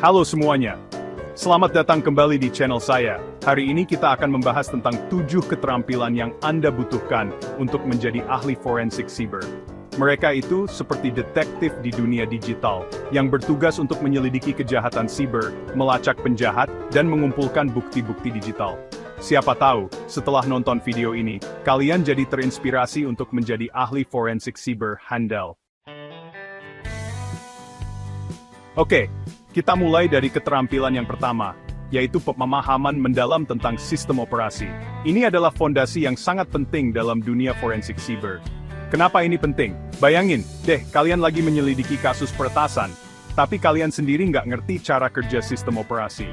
Halo semuanya, selamat datang kembali di channel saya. Hari ini kita akan membahas tentang 7 keterampilan yang Anda butuhkan untuk menjadi ahli forensik siber. Mereka itu seperti detektif di dunia digital, yang bertugas untuk menyelidiki kejahatan siber, melacak penjahat, dan mengumpulkan bukti-bukti digital. Siapa tahu, setelah nonton video ini, kalian jadi terinspirasi untuk menjadi ahli forensik siber handal. Oke, kita mulai dari keterampilan yang pertama, yaitu pemahaman mendalam tentang sistem operasi. Ini adalah fondasi yang sangat penting dalam dunia forensik siber. Kenapa ini penting? Bayangin, deh, kalian lagi menyelidiki kasus peretasan, tapi kalian sendiri nggak ngerti cara kerja sistem operasi.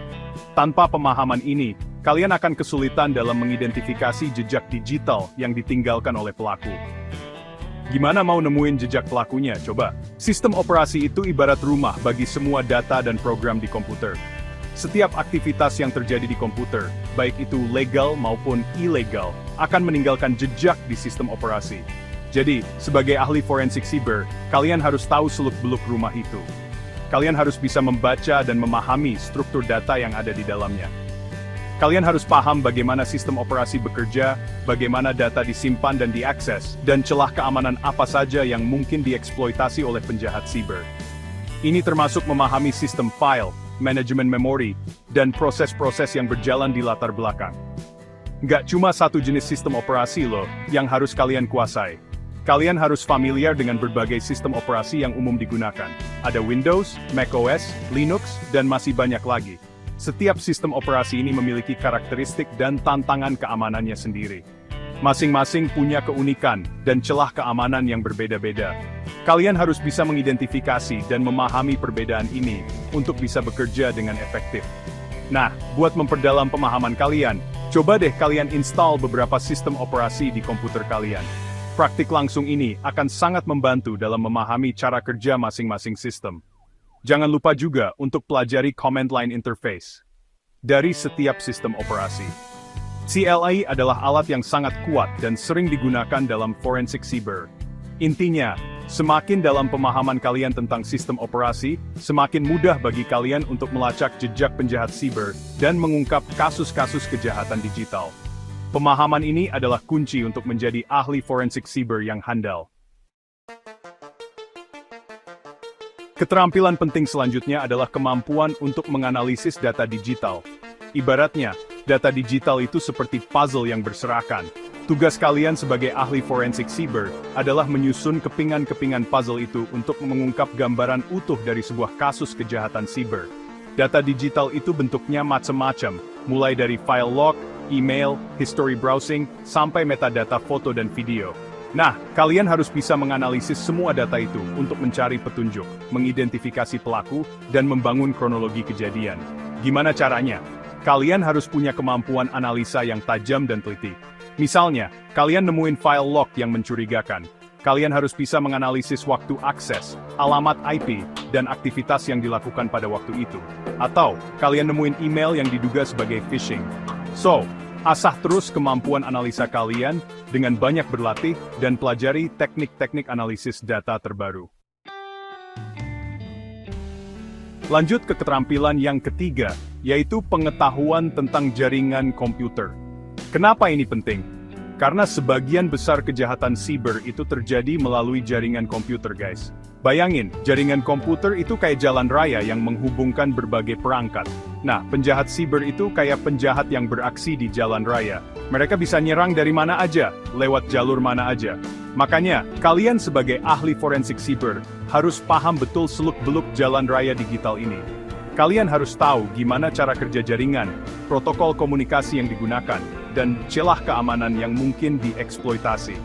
Tanpa pemahaman ini, kalian akan kesulitan dalam mengidentifikasi jejak digital yang ditinggalkan oleh pelaku. Gimana mau nemuin jejak pelakunya, coba? Sistem operasi itu ibarat rumah bagi semua data dan program di komputer. Setiap aktivitas yang terjadi di komputer, baik itu legal maupun ilegal, akan meninggalkan jejak di sistem operasi. Jadi, sebagai ahli forensik siber, kalian harus tahu seluk-beluk rumah itu. Kalian harus bisa membaca dan memahami struktur data yang ada di dalamnya. Kalian harus paham bagaimana sistem operasi bekerja, bagaimana data disimpan dan diakses, dan celah keamanan apa saja yang mungkin dieksploitasi oleh penjahat siber. Ini termasuk memahami sistem file, manajemen memori, dan proses-proses yang berjalan di latar belakang. Nggak cuma satu jenis sistem operasi loh, yang harus kalian kuasai. Kalian harus familiar dengan berbagai sistem operasi yang umum digunakan. Ada Windows, macOS, Linux, dan masih banyak lagi. Setiap sistem operasi ini memiliki karakteristik dan tantangan keamanannya sendiri. Masing-masing punya keunikan dan celah keamanan yang berbeda-beda. Kalian harus bisa mengidentifikasi dan memahami perbedaan ini untuk bisa bekerja dengan efektif. Nah, buat memperdalam pemahaman kalian, coba deh kalian install beberapa sistem operasi di komputer kalian. Praktik langsung ini akan sangat membantu dalam memahami cara kerja masing-masing sistem. Jangan lupa juga untuk pelajari command line interface dari setiap sistem operasi. CLI adalah alat yang sangat kuat dan sering digunakan dalam forensik siber. Intinya, semakin dalam pemahaman kalian tentang sistem operasi, semakin mudah bagi kalian untuk melacak jejak penjahat siber dan mengungkap kasus-kasus kejahatan digital. Pemahaman ini adalah kunci untuk menjadi ahli forensik siber yang handal. Keterampilan penting selanjutnya adalah kemampuan untuk menganalisis data digital. Ibaratnya, data digital itu seperti puzzle yang berserakan. Tugas kalian sebagai ahli forensik siber adalah menyusun kepingan-kepingan puzzle itu untuk mengungkap gambaran utuh dari sebuah kasus kejahatan siber. Data digital itu bentuknya macam-macam, mulai dari file log, email, history browsing, sampai metadata foto dan video. Nah, kalian harus bisa menganalisis semua data itu untuk mencari petunjuk, mengidentifikasi pelaku, dan membangun kronologi kejadian. Gimana caranya? Kalian harus punya kemampuan analisa yang tajam dan teliti. Misalnya, kalian nemuin file log yang mencurigakan. Kalian harus bisa menganalisis waktu akses, alamat IP, dan aktivitas yang dilakukan pada waktu itu. Atau, kalian nemuin email yang diduga sebagai phishing. So, asah terus kemampuan analisa kalian dengan banyak berlatih dan pelajari teknik-teknik analisis data terbaru. Lanjut ke keterampilan yang ketiga, yaitu pengetahuan tentang jaringan komputer. Kenapa ini penting? Karena sebagian besar kejahatan siber itu terjadi melalui jaringan komputer, guys. Bayangin, jaringan komputer itu kayak jalan raya yang menghubungkan berbagai perangkat. Nah, penjahat siber itu kayak penjahat yang beraksi di jalan raya. Mereka bisa nyerang dari mana aja, lewat jalur mana aja. Makanya, kalian sebagai ahli forensik siber, harus paham betul seluk-beluk jalan raya digital ini. Kalian harus tahu gimana cara kerja jaringan, protokol komunikasi yang digunakan, dan celah keamanan yang mungkin dieksploitasi.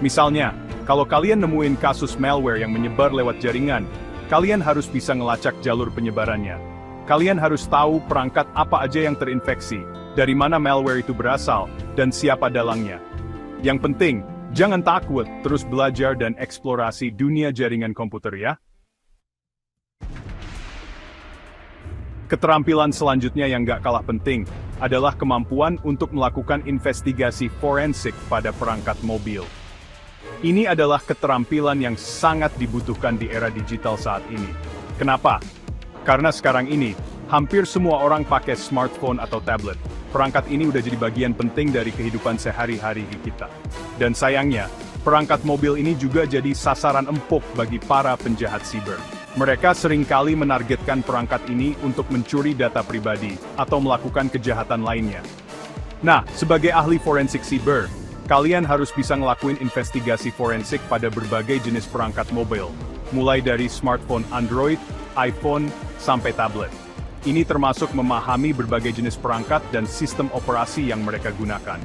Misalnya, kalau kalian nemuin kasus malware yang menyebar lewat jaringan, kalian harus bisa ngelacak jalur penyebarannya. Kalian harus tahu perangkat apa aja yang terinfeksi, dari mana malware itu berasal, dan siapa dalangnya. Yang penting, jangan takut, terus belajar dan eksplorasi dunia jaringan komputer ya. Keterampilan selanjutnya yang gak kalah penting, adalah kemampuan untuk melakukan investigasi forensik pada perangkat mobil. Ini adalah keterampilan yang sangat dibutuhkan di era digital saat ini. Kenapa? Karena sekarang ini, hampir semua orang pakai smartphone atau tablet. Perangkat ini udah jadi bagian penting dari kehidupan sehari-hari kita. Dan sayangnya, perangkat mobil ini juga jadi sasaran empuk bagi para penjahat siber. Mereka seringkali menargetkan perangkat ini untuk mencuri data pribadi atau melakukan kejahatan lainnya. Nah, sebagai ahli forensik siber, kalian harus bisa ngelakuin investigasi forensik pada berbagai jenis perangkat mobil, mulai dari smartphone Android, iPhone, sampai tablet. Ini termasuk memahami berbagai jenis perangkat dan sistem operasi yang mereka gunakan.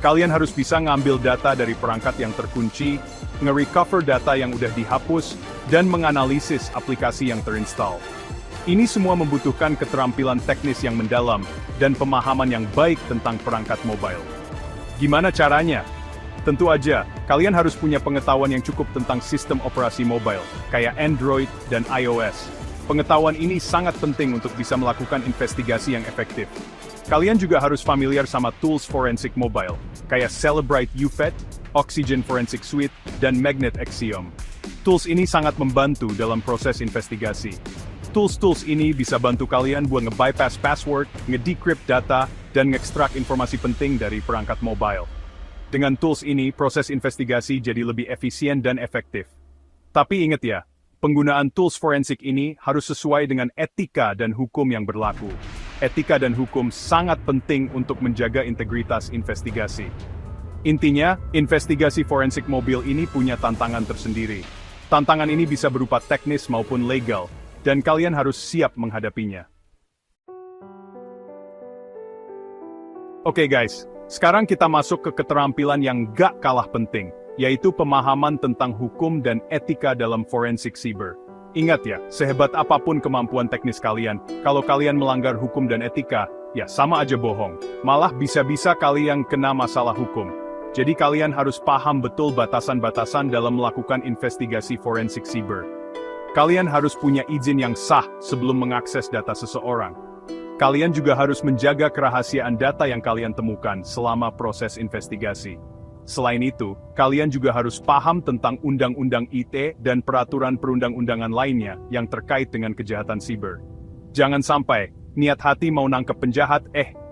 Kalian harus bisa ngambil data dari perangkat yang terkunci, nge-recover data yang udah dihapus, dan menganalisis aplikasi yang terinstall. Ini semua membutuhkan keterampilan teknis yang mendalam dan pemahaman yang baik tentang perangkat mobile. Gimana caranya? Tentu aja, kalian harus punya pengetahuan yang cukup tentang sistem operasi mobile, kayak Android dan iOS. Pengetahuan ini sangat penting untuk bisa melakukan investigasi yang efektif. Kalian juga harus familiar sama tools forensik mobile, kayak Cellebrite UFED, Oxygen Forensic Suite, dan Magnet Axiom. Tools ini sangat membantu dalam proses investigasi. Tools-tools ini bisa bantu kalian buat nge-bypass password, nge-decrypt data, dan nge-extract informasi penting dari perangkat mobile. Dengan tools ini, proses investigasi jadi lebih efisien dan efektif. Tapi ingat ya, penggunaan tools forensik ini harus sesuai dengan etika dan hukum yang berlaku. Etika dan hukum sangat penting untuk menjaga integritas investigasi. Intinya, investigasi forensik mobil ini punya tantangan tersendiri. Tantangan ini bisa berupa teknis maupun legal, dan kalian harus siap menghadapinya. Oke guys, sekarang kita masuk ke keterampilan yang gak kalah penting, yaitu pemahaman tentang hukum dan etika dalam forensik siber. Ingat ya, sehebat apapun kemampuan teknis kalian, kalau kalian melanggar hukum dan etika, ya sama aja bohong. Malah bisa-bisa kalian kena masalah hukum. Jadi kalian harus paham betul batasan-batasan dalam melakukan investigasi forensik siber. Kalian harus punya izin yang sah sebelum mengakses data seseorang. Kalian juga harus menjaga kerahasiaan data yang kalian temukan selama proses investigasi. Selain itu, kalian juga harus paham tentang undang-undang IT dan peraturan perundang-undangan lainnya yang terkait dengan kejahatan siber. Jangan sampai, niat hati mau nangkep penjahat,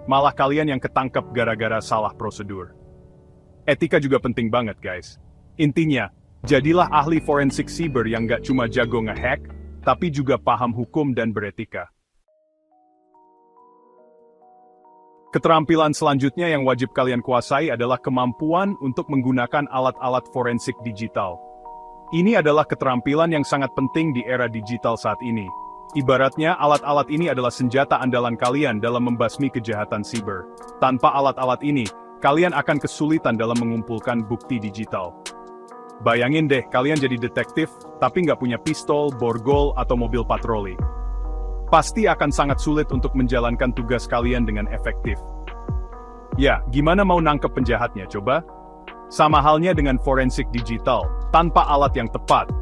malah kalian yang ketangkep gara-gara salah prosedur. Etika juga penting banget guys. Intinya, jadilah ahli forensik siber yang gak cuma jago nge-hack, tapi juga paham hukum dan beretika. Keterampilan selanjutnya yang wajib kalian kuasai adalah kemampuan untuk menggunakan alat-alat forensik digital. Ini adalah keterampilan yang sangat penting di era digital saat ini. Ibaratnya, alat-alat ini adalah senjata andalan kalian dalam membasmi kejahatan siber. Tanpa alat-alat ini, kalian akan kesulitan dalam mengumpulkan bukti digital. Bayangin deh, kalian jadi detektif, tapi nggak punya pistol, borgol, atau mobil patroli. Pasti akan sangat sulit untuk menjalankan tugas kalian dengan efektif. Ya, gimana mau nangkep penjahatnya, coba? Sama halnya dengan forensik digital, tanpa alat yang tepat,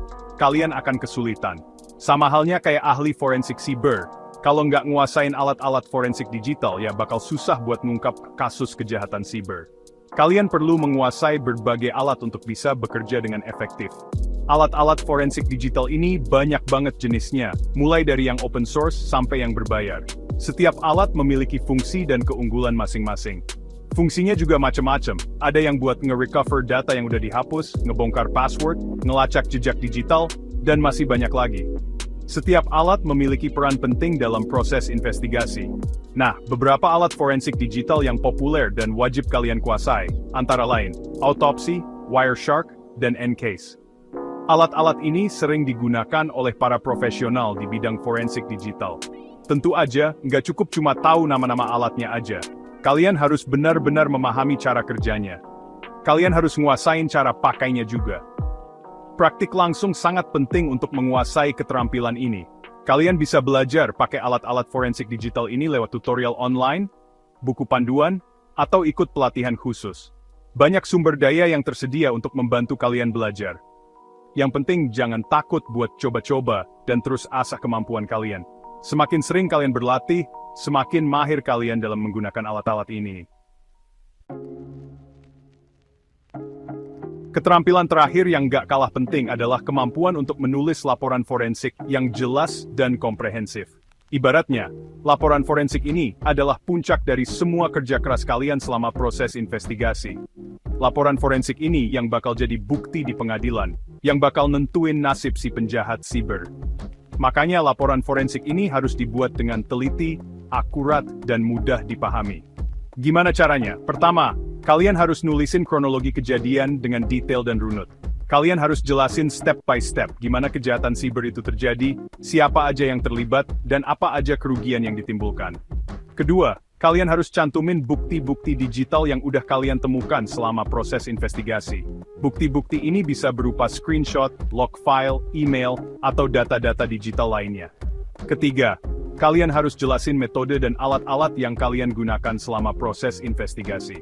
kalian akan kesulitan. Sama halnya kayak ahli forensik siber, kalau nggak nguasain alat-alat forensik digital, ya bakal susah buat ngungkap kasus kejahatan siber. Kalian perlu menguasai berbagai alat untuk bisa bekerja dengan efektif. Alat-alat forensik digital ini banyak banget jenisnya, mulai dari yang open source sampai yang berbayar. Setiap alat memiliki fungsi dan keunggulan masing-masing. Fungsinya juga macam-macam, ada yang buat nge-recover data yang udah dihapus, ngebongkar password, ngelacak jejak digital, dan masih banyak lagi. Setiap alat memiliki peran penting dalam proses investigasi. Nah, beberapa alat forensik digital yang populer dan wajib kalian kuasai, antara lain, Autopsy, Wireshark, dan Encase. Alat-alat ini sering digunakan oleh para profesional di bidang forensik digital. Tentu aja, nggak cukup cuma tahu nama-nama alatnya aja. Kalian harus benar-benar memahami cara kerjanya. Kalian harus nguasain cara pakainya juga. Praktik langsung sangat penting untuk menguasai keterampilan ini. Kalian bisa belajar pakai alat-alat forensik digital ini lewat tutorial online, buku panduan, atau ikut pelatihan khusus. Banyak sumber daya yang tersedia untuk membantu kalian belajar. Yang penting jangan takut buat coba-coba dan terus asah kemampuan kalian. Semakin sering kalian berlatih, semakin mahir kalian dalam menggunakan alat-alat ini. Keterampilan terakhir yang gak kalah penting adalah kemampuan untuk menulis laporan forensik yang jelas dan komprehensif. Ibaratnya, laporan forensik ini adalah puncak dari semua kerja keras kalian selama proses investigasi. Laporan forensik ini yang bakal jadi bukti di pengadilan, yang bakal nentuin nasib si penjahat siber. Makanya laporan forensik ini harus dibuat dengan teliti, akurat, dan mudah dipahami. Gimana caranya? Pertama, kalian harus nulisin kronologi kejadian dengan detail dan runut. Kalian harus jelasin step by step gimana kejahatan siber itu terjadi, siapa aja yang terlibat, dan apa aja kerugian yang ditimbulkan. Kedua, kalian harus cantumin bukti-bukti digital yang udah kalian temukan selama proses investigasi. Bukti-bukti ini bisa berupa screenshot, log file, email, atau data-data digital lainnya. Ketiga, kalian harus jelasin metode dan alat-alat yang kalian gunakan selama proses investigasi.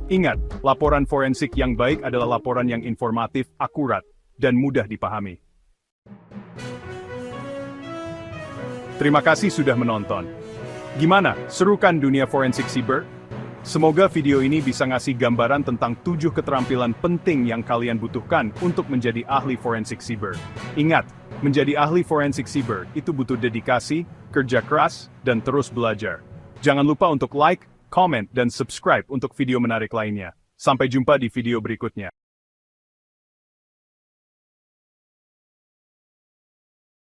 Ingat, laporan forensik yang baik adalah laporan yang informatif, akurat, dan mudah dipahami. Terima kasih sudah menonton. Gimana, seru kan dunia forensik siber? Semoga video ini bisa ngasih gambaran tentang 7 keterampilan penting yang kalian butuhkan untuk menjadi ahli forensik siber. Ingat, menjadi ahli forensik siber itu butuh dedikasi, kerja keras, dan terus belajar. Jangan lupa untuk like, comment, dan subscribe untuk video menarik lainnya. Sampai jumpa di video berikutnya.